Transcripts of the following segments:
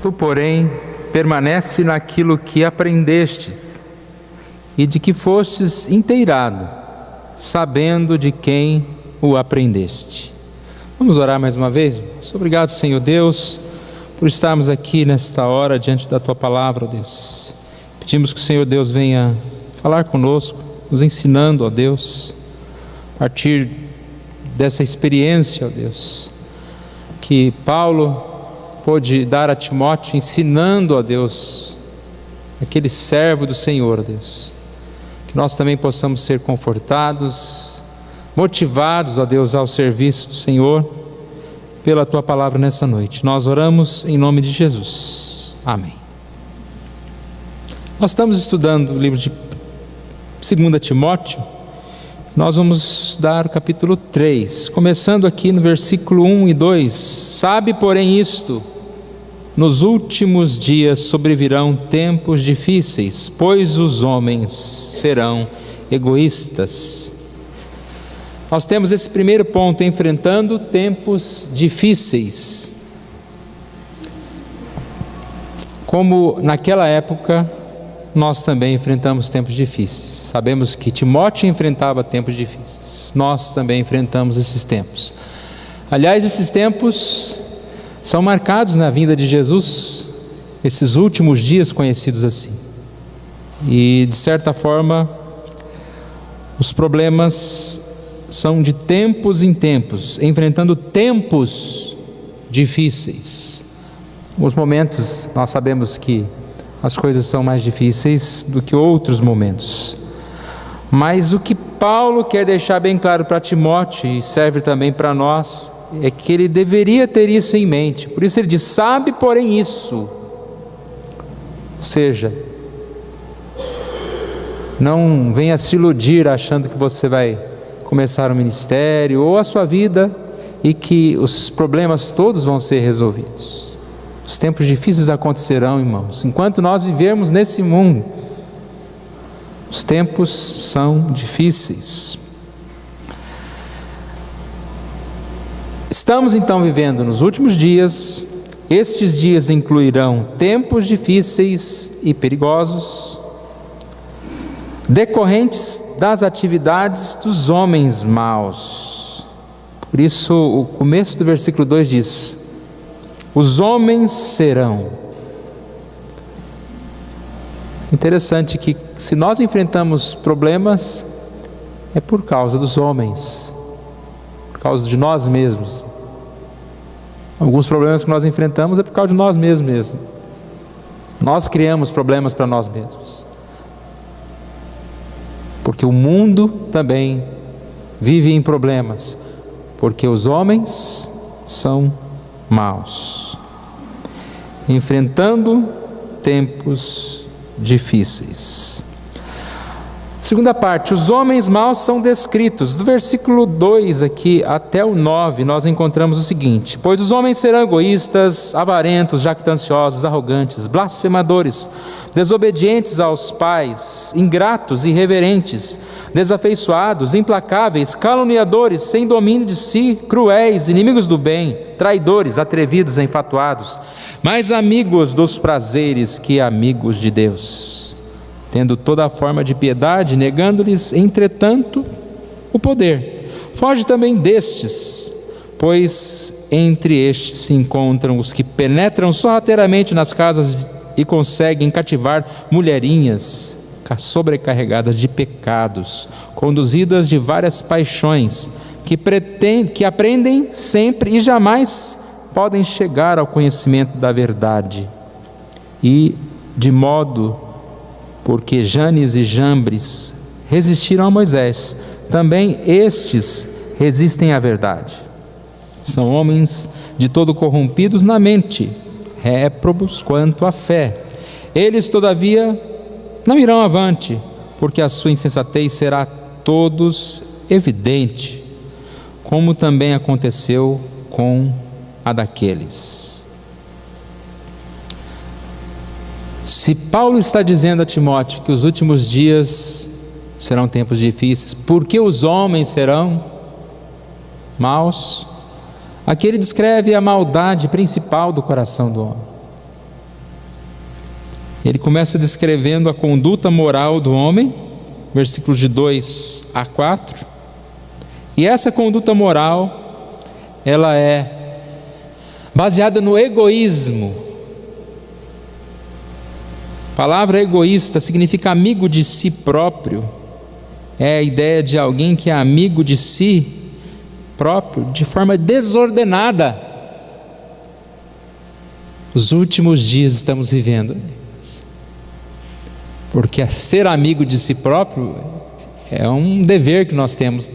Tu, porém, permanece naquilo que aprendestes e de que fostes inteirado, sabendo de quem o aprendeste. Vamos orar mais uma vez? Obrigado, Senhor Deus, por estarmos aqui nesta hora diante da Tua Palavra, ó Deus. Pedimos que o Senhor Deus venha falar conosco, nos ensinando, ó Deus, a partir dessa experiência, ó Deus, que Paulo pôde dar a Timóteo, ensinando, ó Deus, aquele servo do Senhor, ó Deus, que nós também possamos ser confortados, motivados, ó Deus, ao serviço do Senhor, pela Tua Palavra nessa noite. Nós oramos em nome de Jesus. Amém. Nós estamos estudando o livro de 2 Timóteo. Nós vamos dar o capítulo 3, começando aqui no versículo 1 e 2. Sabe, porém, isto: nos últimos dias sobrevirão tempos difíceis, pois os homens serão egoístas. Nós temos esse primeiro ponto, enfrentando tempos difíceis. Como naquela época, nós também enfrentamos tempos difíceis. Sabemos que Timóteo enfrentava tempos difíceis. Nós também enfrentamos esses tempos. Aliás, esses tempos são marcados na vinda de Jesus, esses últimos dias conhecidos assim. E, de certa forma, os problemas são de tempos em tempos, enfrentando tempos difíceis. Nos momentos, nós sabemos que as coisas são mais difíceis do que outros momentos. Mas o que Paulo quer deixar bem claro para Timóteo, e serve também para nós, é que ele deveria ter isso em mente. Por isso ele diz: sabe, porém, isso. Ou seja, não venha se iludir achando que você vai começar um ministério ou a sua vida e que os problemas todos vão ser resolvidos. Os tempos difíceis acontecerão, irmãos. Enquanto nós vivermos nesse mundo, os tempos são difíceis. Estamos então vivendo nos últimos dias. Estes dias incluirão tempos difíceis e perigosos, decorrentes das atividades dos homens maus. Por isso, o começo do versículo 2 diz: os homens serão. Interessante que, se nós enfrentamos problemas, é por causa dos homens, por causa de nós mesmos. Alguns problemas que nós enfrentamos é por causa de nós mesmos. Nós criamos problemas para nós mesmos, porque o mundo também vive em problemas, porque os homens são maus, enfrentando tempos difíceis. Segunda parte, os homens maus são descritos. Do versículo 2 aqui até o 9, nós encontramos o seguinte: pois os homens serão egoístas, avarentos, jactanciosos, arrogantes, blasfemadores, desobedientes aos pais, ingratos, irreverentes, desafeiçoados, implacáveis, caluniadores, sem domínio de si, cruéis, inimigos do bem, traidores, atrevidos, enfatuados, mais amigos dos prazeres que amigos de Deus, tendo toda a forma de piedade, negando-lhes, entretanto, o poder. Foge também destes, pois entre estes se encontram os que penetram sorrateiramente nas casas e conseguem cativar mulherinhas sobrecarregadas de pecados, conduzidas de várias paixões, que aprendem sempre e jamais podem chegar ao conhecimento da verdade. E de modo, porque Janes e Jambres resistiram a Moisés, também estes resistem à verdade. São homens de todo corrompidos na mente, réprobos quanto à fé. Eles, todavia, não irão avante, porque a sua insensatez será a todos evidente, como também aconteceu com a daqueles. Se Paulo está dizendo a Timóteo que os últimos dias serão tempos difíceis, porque os homens serão maus, aqui ele descreve a maldade principal do coração do homem. Ele começa descrevendo a conduta moral do homem, versículos de 2 a 4. E essa conduta moral, ela é baseada no egoísmo. A palavra egoísta significa amigo de si próprio. É a ideia de alguém que é amigo de si próprio de forma desordenada. Os últimos dias estamos vivendo, porque ser amigo de si próprio é um dever que nós temos.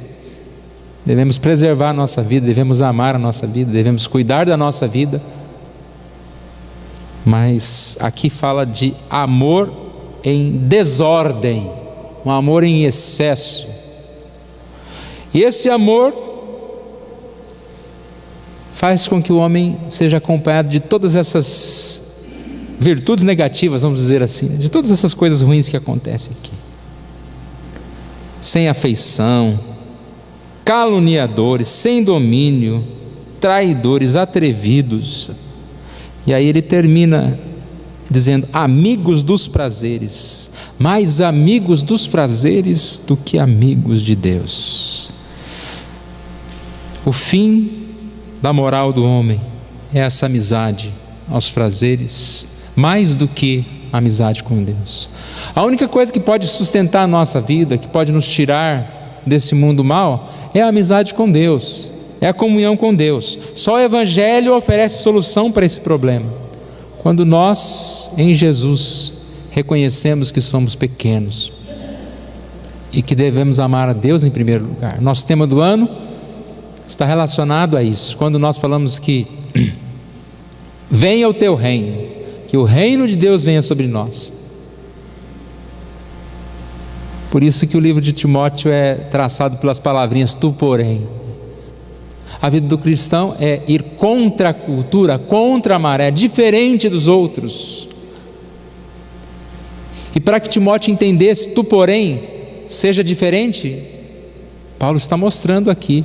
Devemos preservar a nossa vida, devemos amar a nossa vida, devemos cuidar da nossa vida. Mas aqui fala de amor em desordem, um amor em excesso. E esse amor faz com que o homem seja acompanhado de todas essas virtudes negativas, vamos dizer assim, de todas essas coisas ruins que acontecem aqui. Sem afeição, caluniadores, sem domínio, traidores, atrevidos. E aí ele termina dizendo: amigos dos prazeres, mais amigos dos prazeres do que amigos de Deus. O fim da moral do homem é essa amizade aos prazeres, mais do que a amizade com Deus. A única coisa que pode sustentar a nossa vida, que pode nos tirar desse mundo mal, é a amizade com Deus, é a comunhão com Deus. Só o Evangelho oferece solução para esse problema. Quando nós, em Jesus, reconhecemos que somos pequenos e que devemos amar a Deus em primeiro lugar. Nosso tema do ano está relacionado a isso. Quando nós falamos que venha o teu reino, que o reino de Deus venha sobre nós. Por isso que o livro de Timóteo é traçado pelas palavrinhas tu, porém. A vida do cristão é ir contra a cultura, contra a maré, diferente dos outros. E para que Timóteo entendesse tu, porém, seja diferente, Paulo está mostrando aqui.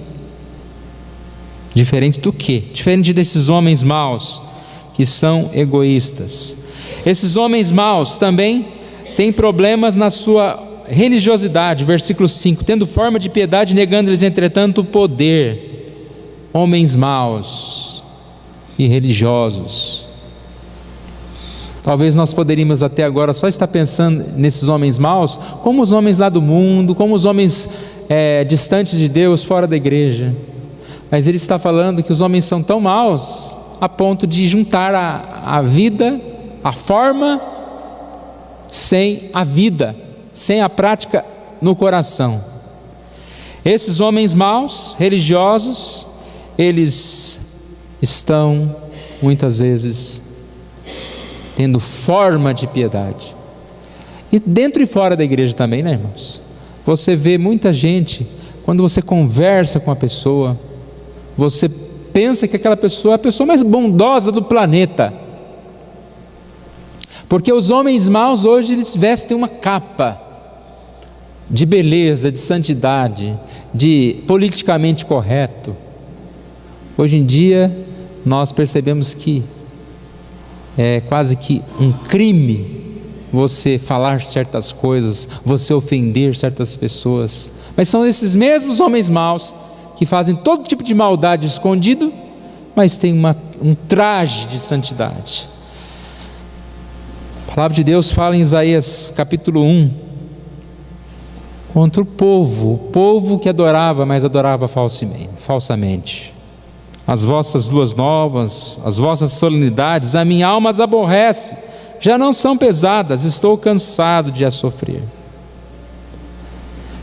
Diferente do quê? Diferente desses homens maus que são egoístas. Esses homens maus também têm problemas na sua religiosidade. Versículo 5: tendo forma de piedade, negando-lhes entretanto o poder. Homens maus e religiosos. Talvez nós poderíamos até agora só estar pensando nesses homens maus como os homens lá do mundo, como os homens distantes de Deus, fora da igreja. Mas ele está falando que os homens são tão maus a ponto de juntar a vida, a forma, sem a vida, sem a prática no coração. Esses homens maus, religiosos, eles estão muitas vezes tendo forma de piedade. E dentro e fora da igreja também, né, irmãos? Você vê muita gente, quando você conversa com a pessoa, você pensa que aquela pessoa é a pessoa mais bondosa do planeta. Porque os homens maus hoje, eles vestem uma capa de beleza, de santidade, de politicamente correto. Hoje em dia nós percebemos que é quase que um crime você falar certas coisas, você ofender certas pessoas. Mas são esses mesmos homens maus que fazem todo tipo de maldade escondido, mas tem um traje de santidade. A palavra de Deus fala em Isaías capítulo 1 contra o povo que adorava, mas adorava falsamente. As vossas luas novas, as vossas solenidades, a minha alma as aborrece, já não são pesadas, estou cansado de as sofrer.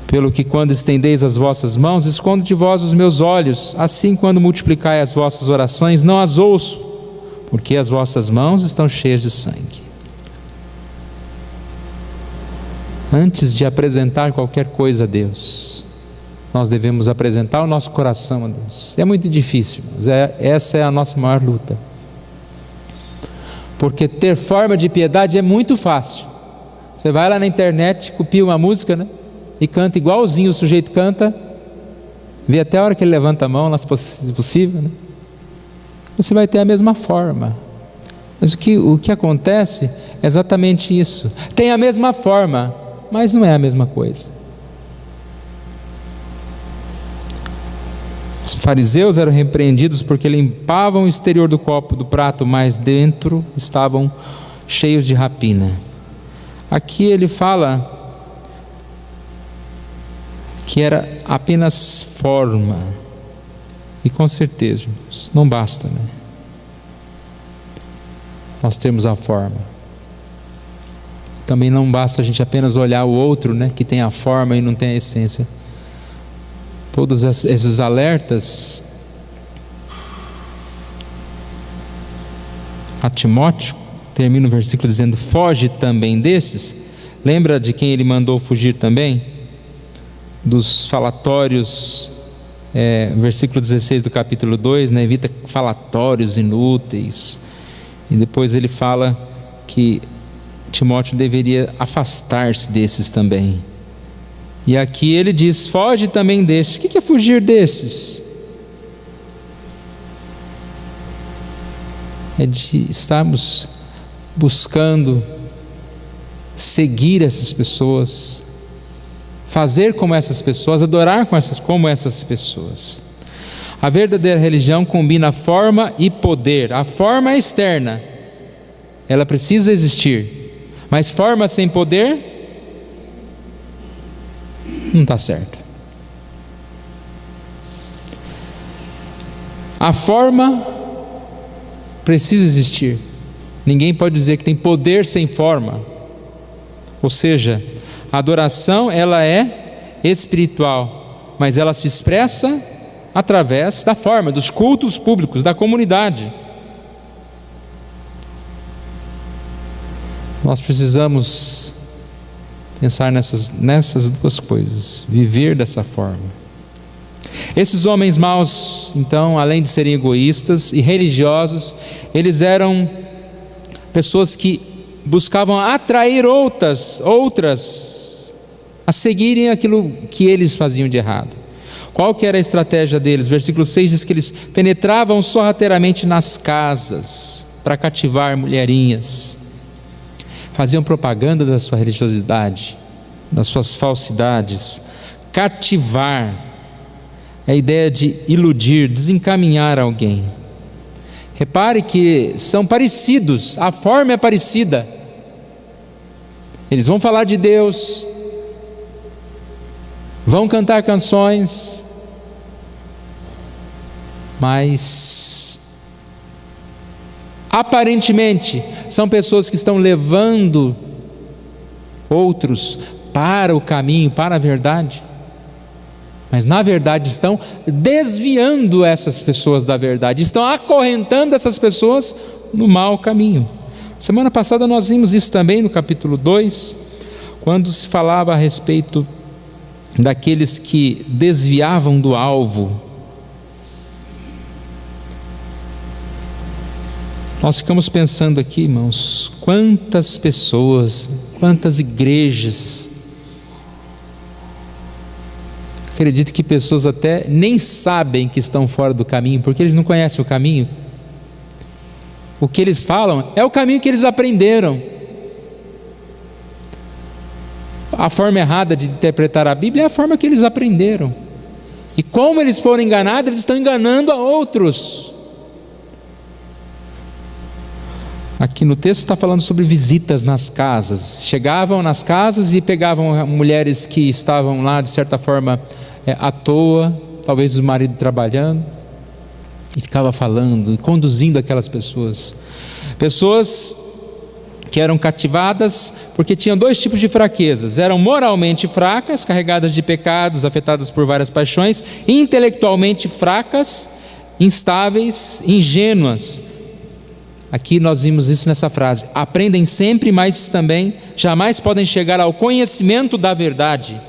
Pelo que quando estendeis as vossas mãos, escondo de vós os meus olhos, assim quando multiplicai as vossas orações, não as ouço, porque as vossas mãos estão cheias de sangue. Antes de apresentar qualquer coisa a Deus, nós devemos apresentar o nosso coração a Deus. É muito difícil, mas essa é a nossa maior luta. Porque ter forma de piedade é muito fácil. Você vai lá na internet, copia uma música, né? E canta igualzinho o sujeito canta, vê até a hora que ele levanta a mão, se possível, né? Você vai ter a mesma forma. Mas o que acontece é exatamente isso. Tem a mesma forma, mas não é a mesma coisa. Os fariseus eram repreendidos porque limpavam o exterior do copo, do prato, mas dentro estavam cheios de rapina. Aqui ele fala que era apenas forma. E com certeza, não basta, né? Nós temos a forma. Também não basta a gente apenas olhar o outro, né, que tem a forma e não tem a essência. Todos esses alertas a Timóteo, termina o versículo dizendo: foge também desses. Lembra de quem ele mandou fugir também? Dos falatórios, versículo 16 do capítulo 2, né? Evita falatórios inúteis. E depois ele fala que Timóteo deveria afastar-se desses também. E aqui ele diz: foge também desses. O que é fugir desses? É de estarmos buscando seguir essas pessoas, fazer como essas pessoas, adorar como essas pessoas. A verdadeira religião combina forma e poder. A forma é externa, ela precisa existir, mas forma sem poder não está certo. A forma precisa existir. Ninguém pode dizer que tem poder sem forma. Ou seja, a adoração ela é espiritual, mas ela se expressa através da forma, dos cultos públicos, da comunidade. Nós precisamos pensar nessas duas coisas, viver dessa forma. Esses homens maus, então, além de serem egoístas e religiosos, eles eram pessoas que buscavam atrair outras a seguirem aquilo que eles faziam de errado. Qual que era a estratégia deles? Versículo 6 diz que eles penetravam sorrateiramente nas casas para cativar mulherinhas. Faziam propaganda da sua religiosidade, das suas falsidades. Cativar é a ideia de iludir, desencaminhar alguém. Repare que são parecidos, a forma é parecida. Eles vão falar de Deus, vão cantar canções, mas aparentemente são pessoas que estão levando outros para o caminho, para a verdade, mas na verdade estão desviando essas pessoas da verdade, estão acorrentando essas pessoas no mau caminho. Semana passada nós vimos isso também no capítulo 2, quando se falava a respeito daqueles que desviavam do alvo. Nós ficamos pensando aqui, irmãos, quantas pessoas, quantas igrejas, acredito que pessoas até nem sabem que estão fora do caminho, porque eles não conhecem o caminho. O que eles falam é o caminho que eles aprenderam. A forma errada de interpretar a Bíblia é a forma que eles aprenderam. E como eles foram enganados, eles estão enganando a outros. Aqui no texto está falando sobre visitas nas casas. Chegavam nas casas e pegavam mulheres que estavam lá de certa forma à toa, talvez o marido trabalhando, e ficava falando e conduzindo aquelas pessoas. Pessoas que eram cativadas porque tinham dois tipos de fraquezas: eram moralmente fracas, carregadas de pecados, afetadas por várias paixões, e intelectualmente fracas, instáveis, ingênuas. Aqui nós vimos isso nessa frase: aprendem sempre, mas também jamais podem chegar ao conhecimento da verdade.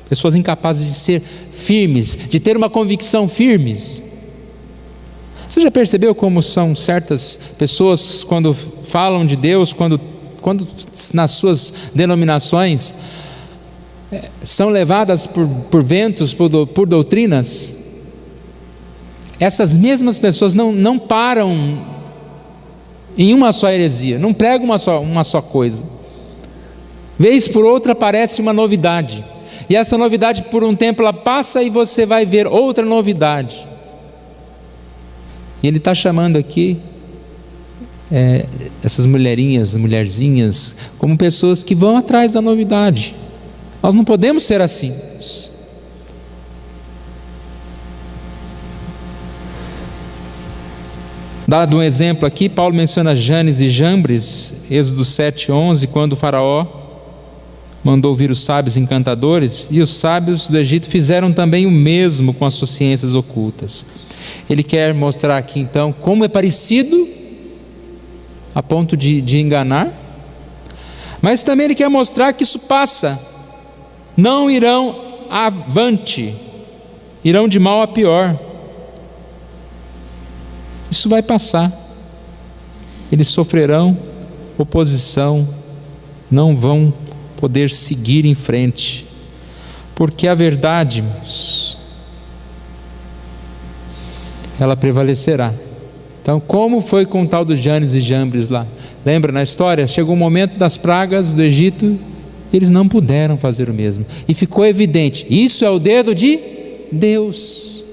Pessoas incapazes de ser firmes, de ter uma convicção firmes. Você já percebeu como são certas pessoas quando falam de Deus, quando nas suas denominações são levadas por ventos, por doutrinas? Essas mesmas pessoas não param em uma só heresia, não prega uma só coisa. Vez por outra aparece uma novidade, e essa novidade por um tempo ela passa e você vai ver outra novidade. E ele está chamando aqui essas mulherzinhas, como pessoas que vão atrás da novidade. Nós não podemos ser assim. Dado um exemplo aqui, Paulo menciona Janes e Jambres, Êxodo 7:11, quando o faraó mandou vir os sábios encantadores, e os sábios do Egito fizeram também o mesmo com as suas ciências ocultas. Ele quer mostrar aqui então como é parecido a ponto de enganar, mas também ele quer mostrar que isso passa, não irão avante, irão de mal a pior. Isso vai passar, eles sofrerão oposição, não vão poder seguir em frente, porque a verdade, ela prevalecerá. Então, como foi com o tal do Janes e Jambres lá? Lembra na história? Chegou o momento das pragas do Egito, eles não puderam fazer o mesmo, e ficou evidente, isso é o dedo de Deus.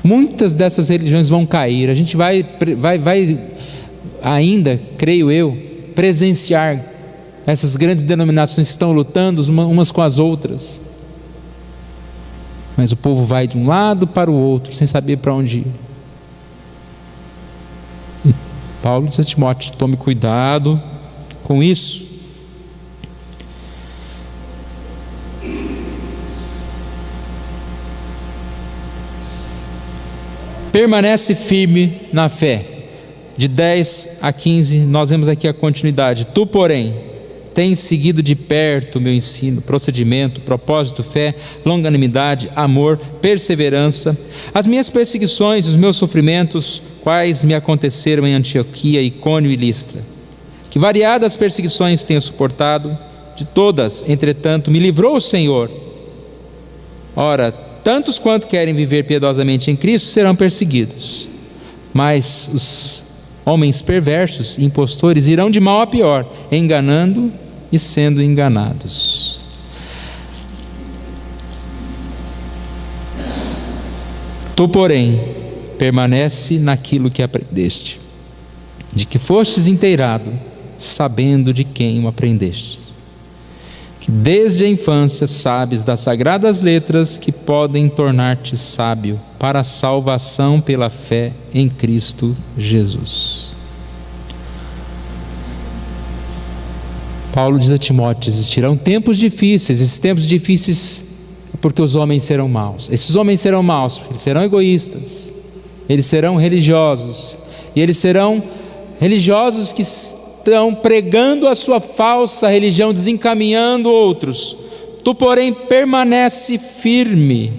Muitas dessas religiões vão cair, a gente vai ainda, creio eu, presenciar essas grandes denominações que estão lutando umas com as outras, mas o povo vai de um lado para o outro, sem saber para onde ir. E Paulo diz a Timóteo: tome cuidado com isso. Permanece firme na fé. De 10 a 15, nós vemos aqui a continuidade. Tu, porém, tens seguido de perto o meu ensino, procedimento, propósito, fé, longanimidade, amor, perseverança, as minhas perseguições e os meus sofrimentos, quais me aconteceram em Antioquia, Icônio e Listra. Que variadas perseguições tenho suportado, de todas, entretanto, me livrou o Senhor. Ora, tantos quanto querem viver piedosamente em Cristo serão perseguidos, mas os homens perversos e impostores irão de mal a pior, enganando e sendo enganados. Tu, porém, permanece naquilo que aprendeste, de que fostes inteirado, sabendo de quem o aprendestes. Desde a infância sabes das sagradas letras que podem tornar-te sábio para a salvação pela fé em Cristo Jesus. Paulo diz a Timóteo: existirão tempos difíceis. Esses tempos difíceis é porque os homens serão maus. Esses homens serão maus porque eles serão egoístas, eles serão religiosos, e eles serão religiosos que estão pregando a sua falsa religião, desencaminhando outros. Tu, porém, permanece firme.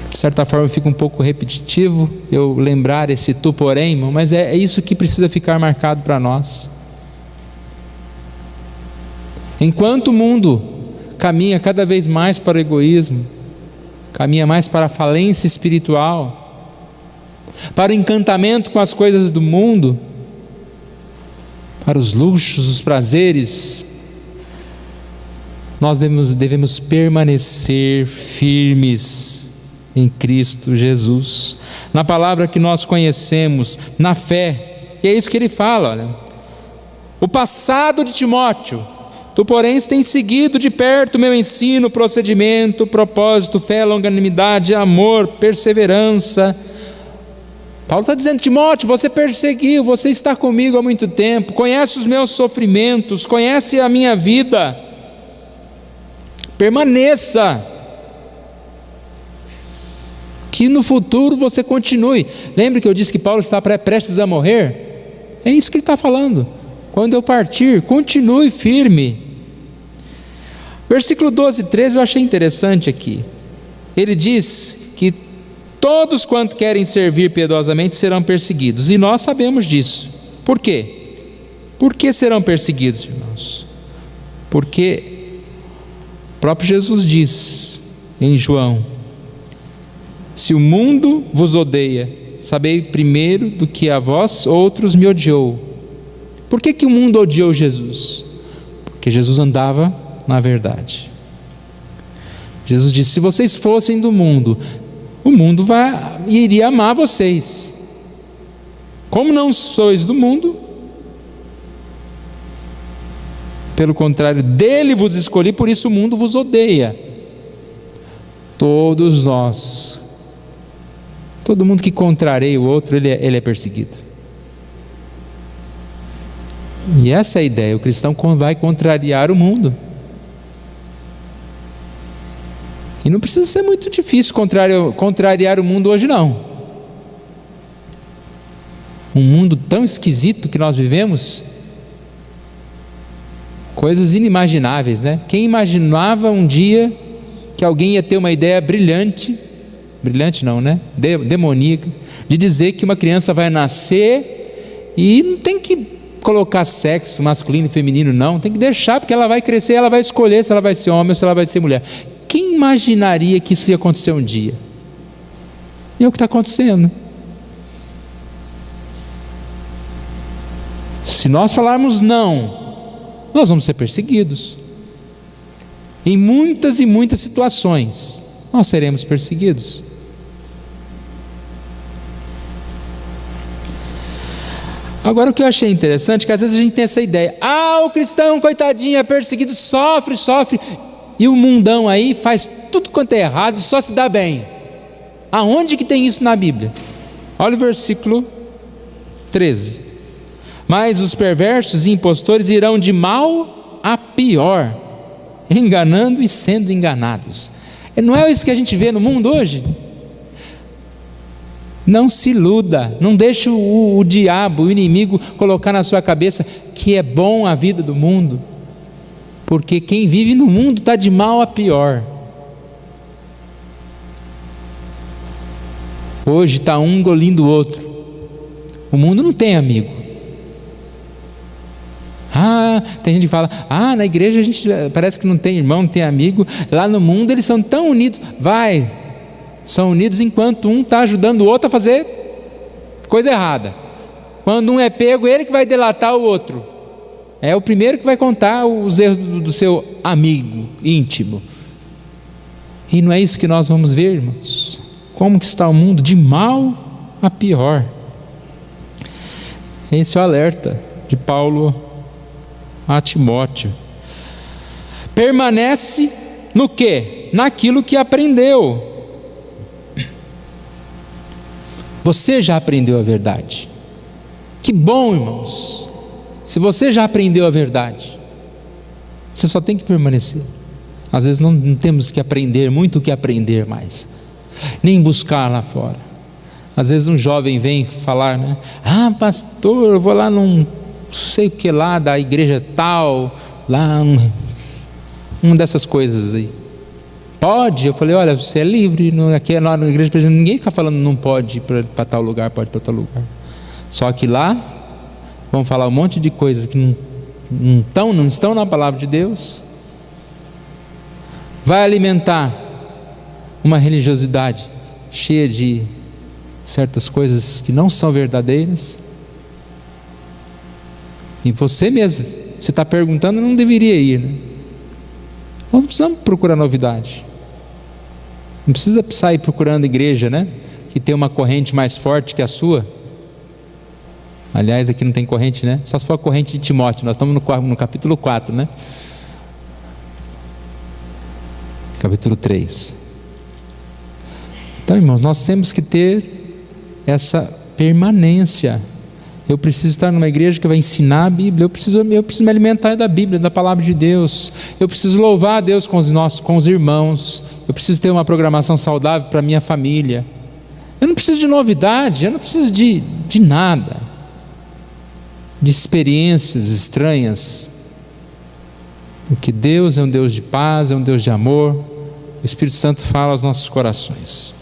De certa forma fica um pouco repetitivo eu lembrar esse tu, porém, mas é isso que precisa ficar marcado para nós. Enquanto o mundo caminha cada vez mais para o egoísmo, caminha mais para a falência espiritual, para o encantamento com as coisas do mundo, para os luxos, os prazeres, nós devemos permanecer firmes em Cristo Jesus, na palavra que nós conhecemos, na fé. E é isso que ele fala, olha. O passado de Timóteo: tu, porém, tens seguido de perto o meu ensino, procedimento, propósito, fé, longanimidade, amor, perseverança. Paulo está dizendo: Timóteo, você perseguiu, você está comigo há muito tempo, conhece os meus sofrimentos, conhece a minha vida. Permaneça, que no futuro você continue. Lembra que eu disse que Paulo está prestes a morrer? É isso que ele está falando. Quando eu partir, continue firme. Versículo 12 e 13 eu achei interessante aqui. Ele diz que todos quanto querem servir piedosamente serão perseguidos, e nós sabemos disso. Por quê? Por que serão perseguidos, irmãos? Porque o próprio Jesus diz em João: se o mundo vos odeia, sabei primeiro do que a vós outros me odiou. Por que o mundo odiou Jesus? Porque Jesus andava na verdade. Jesus disse: se vocês fossem do mundo, o mundo iria amar vocês. Como não sois do mundo, pelo contrário, dele vos escolhi, por isso o mundo vos odeia. Todos nós, todo mundo que contraria o outro, ele é perseguido. E essa é a ideia: o cristão vai contrariar o mundo. E não precisa ser muito difícil contrariar o mundo hoje, não. Um mundo tão esquisito que nós vivemos, coisas inimagináveis, né? Quem imaginava um dia que alguém ia ter uma ideia brilhante não, né? Demoníaca, de dizer que uma criança vai nascer e não tem que colocar sexo masculino e feminino, não, tem que deixar, porque ela vai crescer, ela vai escolher se ela vai ser homem ou se ela vai ser mulher. Quem imaginaria que isso ia acontecer um dia? E é o que está acontecendo. Se nós falarmos não, nós vamos ser perseguidos. Em muitas e muitas situações, nós seremos perseguidos. Agora, o que eu achei interessante é que às vezes a gente tem essa ideia: o cristão, coitadinho, é perseguido, sofre, e o mundão aí faz tudo quanto é errado e só se dá bem. Aonde que tem isso na Bíblia? Olha o versículo 13: mas os perversos e impostores irão de mal a pior, enganando e sendo enganados. Não é isso que a gente vê no mundo hoje? Não se iluda, não deixe o diabo, o inimigo, colocar na sua cabeça que é bom a vida do mundo, porque quem vive no mundo está de mal a pior. Hoje está um engolindo o outro. O mundo não tem amigo. Tem gente que fala: na igreja a gente parece que não tem irmão, não tem amigo. Lá no mundo eles são tão unidos. São unidos enquanto um está ajudando o outro a fazer coisa errada. Quando um é pego, ele que vai delatar o outro. É o primeiro que vai contar os erros do seu amigo íntimo. E não é isso que nós vamos ver, irmãos? Como que está o mundo? De mal a pior. Esse é o alerta de Paulo a Timóteo. Permanece no quê? Naquilo que aprendeu. Você já aprendeu a verdade. Que bom, irmãos. Se você já aprendeu a verdade, você só tem que permanecer. Às vezes não temos que aprender muito o que aprender mais, nem buscar lá fora. Às vezes um jovem vem falar, né? Pastor, eu vou lá num sei o que lá da igreja tal, lá uma dessas coisas aí. Pode? Eu falei: olha, você é livre. Aqui lá na igreja ninguém fica falando não pode ir para tal lugar, pode ir para tal lugar. Só que lá vão falar um monte de coisas que não estão na palavra de Deus. Vai alimentar uma religiosidade cheia de certas coisas que não são verdadeiras. E você mesmo, se está perguntando, não deveria ir, né? Nós não precisamos procurar novidade. Não precisa sair procurando igreja, né? Que tem uma corrente mais forte que a sua. Aliás, aqui não tem corrente, né? Só se for a corrente de Timóteo. Nós estamos no capítulo 4, né? Capítulo 3. Então, irmãos, nós temos que ter essa permanência. Eu preciso estar numa igreja que vai ensinar a Bíblia. Eu preciso me alimentar da Bíblia, da palavra de Deus. Eu preciso louvar a Deus com os irmãos. Eu preciso ter uma programação saudável para a minha família. Eu não preciso de novidade, eu não preciso de nada, de experiências estranhas. Porque Deus é um Deus de paz, é um Deus de amor. O Espírito Santo fala aos nossos corações.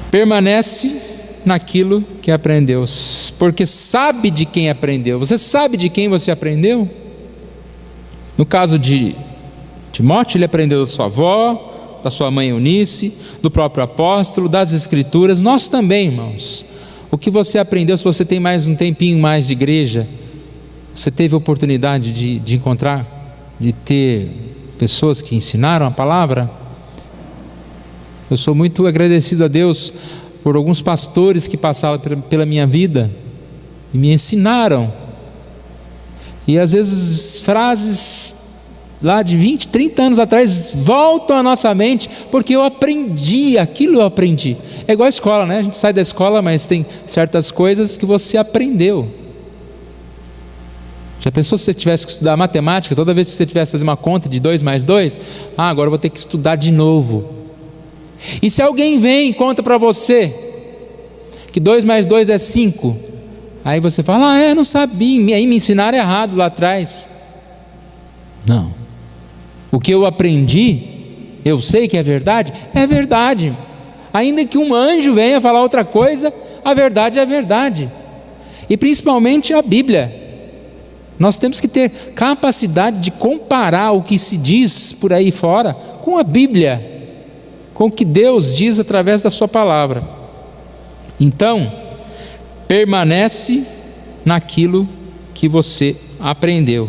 Permanece naquilo que aprendeu, porque sabe de quem aprendeu. Você sabe de quem você aprendeu? No caso de Timóteo, ele aprendeu da sua avó, da sua mãe Eunice, do próprio apóstolo, das Escrituras. Nós também, irmãos. O que você aprendeu, se você tem mais um tempinho mais de igreja, você teve a oportunidade de encontrar, de ter pessoas que ensinaram a palavra? Eu sou muito agradecido a Deus por alguns pastores que passaram pela minha vida e me ensinaram. E às vezes frases lá de 20, 30 anos atrás voltam à nossa mente, porque eu aprendi, aquilo eu aprendi. É igual a escola, né? A gente sai da escola, mas tem certas coisas que você aprendeu. Já pensou se você tivesse que estudar matemática, toda vez que você tivesse que fazer uma conta de 2 mais 2, agora eu vou ter que estudar de novo. E se alguém vem e conta para você que 2 mais 2 é 5, aí você fala, não sabia, aí me ensinaram errado lá atrás. Não, o que eu aprendi, eu sei que é verdade, ainda que um anjo venha falar outra coisa, a verdade é a verdade, e principalmente a Bíblia. Nós temos que ter capacidade de comparar o que se diz por aí fora com a Bíblia, com o que Deus diz através da sua palavra. Então, permanece naquilo que você aprendeu.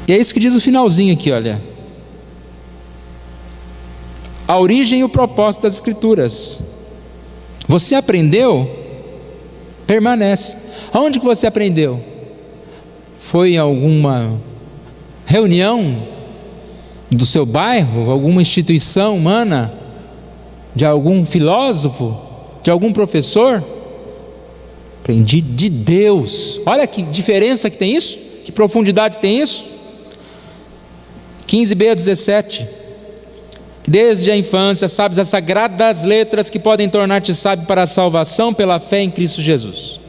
E é isso que diz o finalzinho aqui, olha. A origem e o propósito das Escrituras. Você aprendeu? Permanece. Aonde que você aprendeu? Foi em alguma reunião do seu bairro, alguma instituição humana, de algum filósofo, de algum professor? Aprendi de Deus. Olha que diferença que tem isso, que profundidade tem isso. 15b a 17. Desde a infância sabes as sagradas letras que podem tornar-te sábio para a salvação pela fé em Cristo Jesus.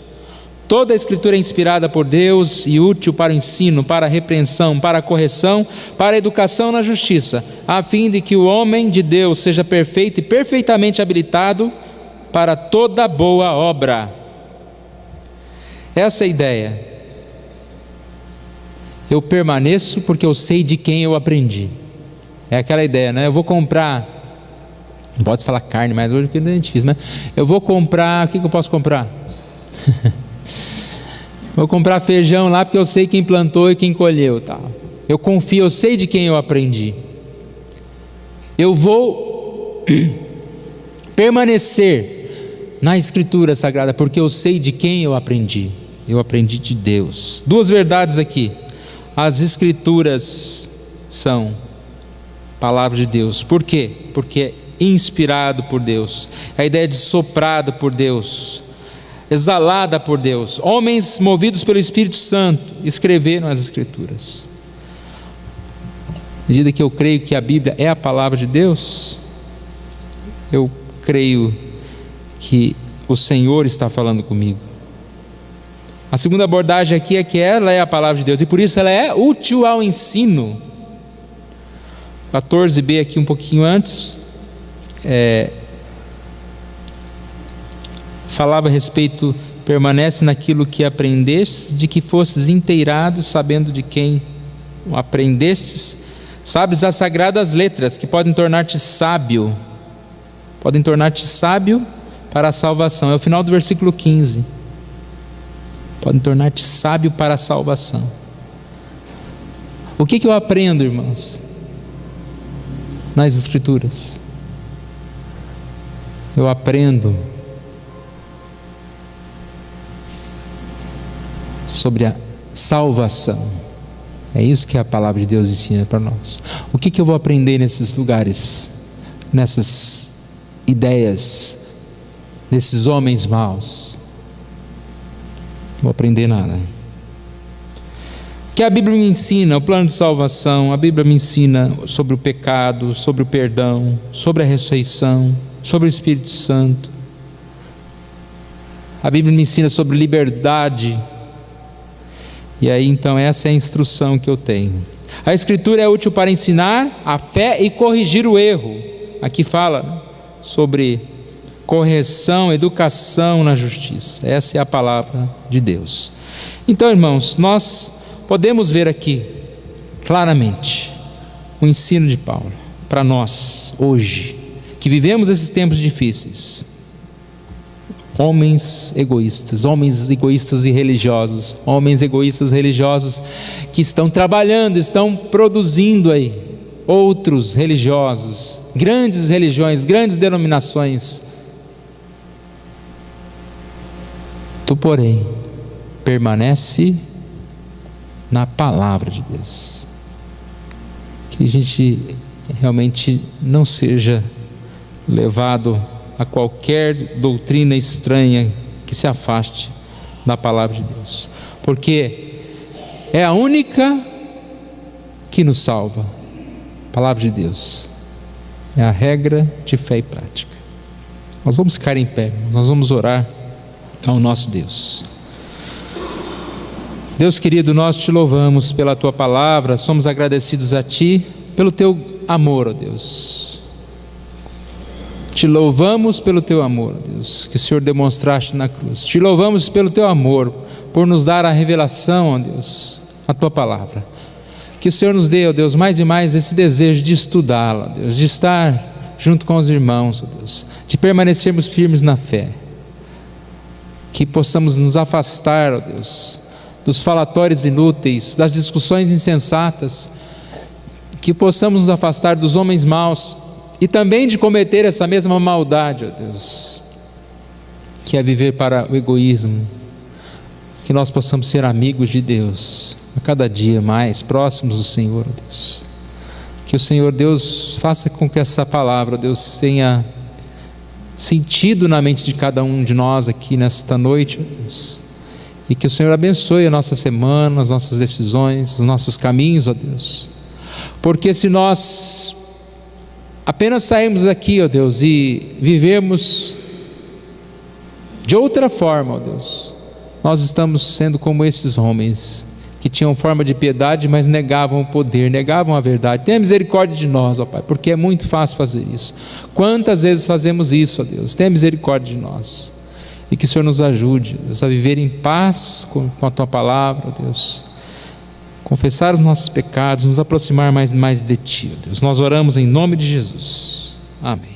Toda a Escritura é inspirada por Deus e útil para o ensino, para a repreensão, para a correção, para a educação na justiça, a fim de que o homem de Deus seja perfeito e perfeitamente habilitado para toda boa obra. Essa é a ideia. Eu permaneço porque eu sei de quem eu aprendi. É aquela ideia, né? Eu vou comprar, não pode falar carne mais hoje porque é difícil, né? Eu vou comprar, o que eu posso comprar? Vou comprar feijão lá porque eu sei quem plantou e quem colheu, tá? Eu confio, eu sei de quem eu aprendi. Eu vou permanecer na Escritura Sagrada porque eu sei de quem eu aprendi. Eu aprendi de Deus. Duas verdades aqui. As Escrituras são palavra de Deus. Por quê? Porque é inspirado por Deus. A ideia de soprado por Deus, exalada por Deus. Homens movidos pelo Espírito Santo escreveram as Escrituras. À medida que eu creio que a Bíblia é a palavra de Deus, eu creio que o Senhor está falando comigo. A segunda abordagem aqui é que ela é a palavra de Deus e por isso ela é útil ao ensino. 14b aqui um pouquinho antes, falava a respeito, permanece naquilo que aprendestes, de que fostes inteirados, sabendo de quem aprendestes, sabes as sagradas letras, que podem tornar-te sábio para a salvação. É o final do versículo 15. Podem tornar-te sábio para a salvação. O que eu aprendo, irmãos? Nas Escrituras. Eu aprendo sobre a salvação. É isso que a palavra de Deus ensina para nós. O que eu vou aprender nesses lugares, nessas ideias, nesses homens maus? Não vou aprender nada. Que a Bíblia me ensina, o plano de salvação. A Bíblia me ensina sobre o pecado, sobre o perdão, sobre a ressurreição, sobre o Espírito Santo. A Bíblia me ensina sobre liberdade. E aí então essa é a instrução que eu tenho. A Escritura é útil para ensinar a fé e corrigir o erro. Aqui fala sobre correção, educação na justiça. Essa é a palavra de Deus. Então, irmãos, nós podemos ver aqui claramente o ensino de Paulo para nós hoje, que vivemos esses tempos difíceis. Homens egoístas e religiosos, homens egoístas religiosos que estão trabalhando, estão produzindo aí outros religiosos, grandes religiões, grandes denominações. Tu, porém, permanece na palavra de Deus. Que a gente realmente não seja levado a qualquer doutrina estranha que se afaste da palavra de Deus, porque é a única que nos salva. A palavra de Deus é a regra de fé e prática. Nós vamos ficar em pé, nós vamos orar ao nosso Deus. Deus querido, nós te louvamos pela tua palavra, somos agradecidos a ti pelo teu amor, ó Deus. Te louvamos pelo teu amor, Deus, que o Senhor demonstraste na cruz. Te louvamos pelo teu amor, por nos dar a revelação, ó Deus, a tua palavra. Que o Senhor nos dê, ó Deus, mais e mais esse desejo de estudá-la, ó Deus, de estar junto com os irmãos, ó Deus, de permanecermos firmes na fé. Que possamos nos afastar, ó Deus, dos falatórios inúteis, das discussões insensatas. Que possamos nos afastar dos homens maus, e também de cometer essa mesma maldade, ó Deus, que é viver para o egoísmo. Que nós possamos ser amigos de Deus, a cada dia mais próximos do Senhor, ó Deus. Que o Senhor Deus faça com que essa palavra, ó Deus, tenha sentido na mente de cada um de nós aqui nesta noite, ó Deus. E que o Senhor abençoe a nossa semana, as nossas decisões, os nossos caminhos, ó Deus. Porque se nós apenas sairmos aqui, ó Deus, e vivermos de outra forma, ó Deus, nós estamos sendo como esses homens que tinham forma de piedade, mas negavam o poder, negavam a verdade. Tenha misericórdia de nós, ó Pai, porque é muito fácil fazer isso. Quantas vezes fazemos isso, ó Deus? Tenha misericórdia de nós, e que o Senhor nos ajude, Deus, a viver em paz com a tua palavra, ó Deus, confessar os nossos pecados, nos aproximar mais de ti, ó Deus. Nós oramos em nome de Jesus. Amém.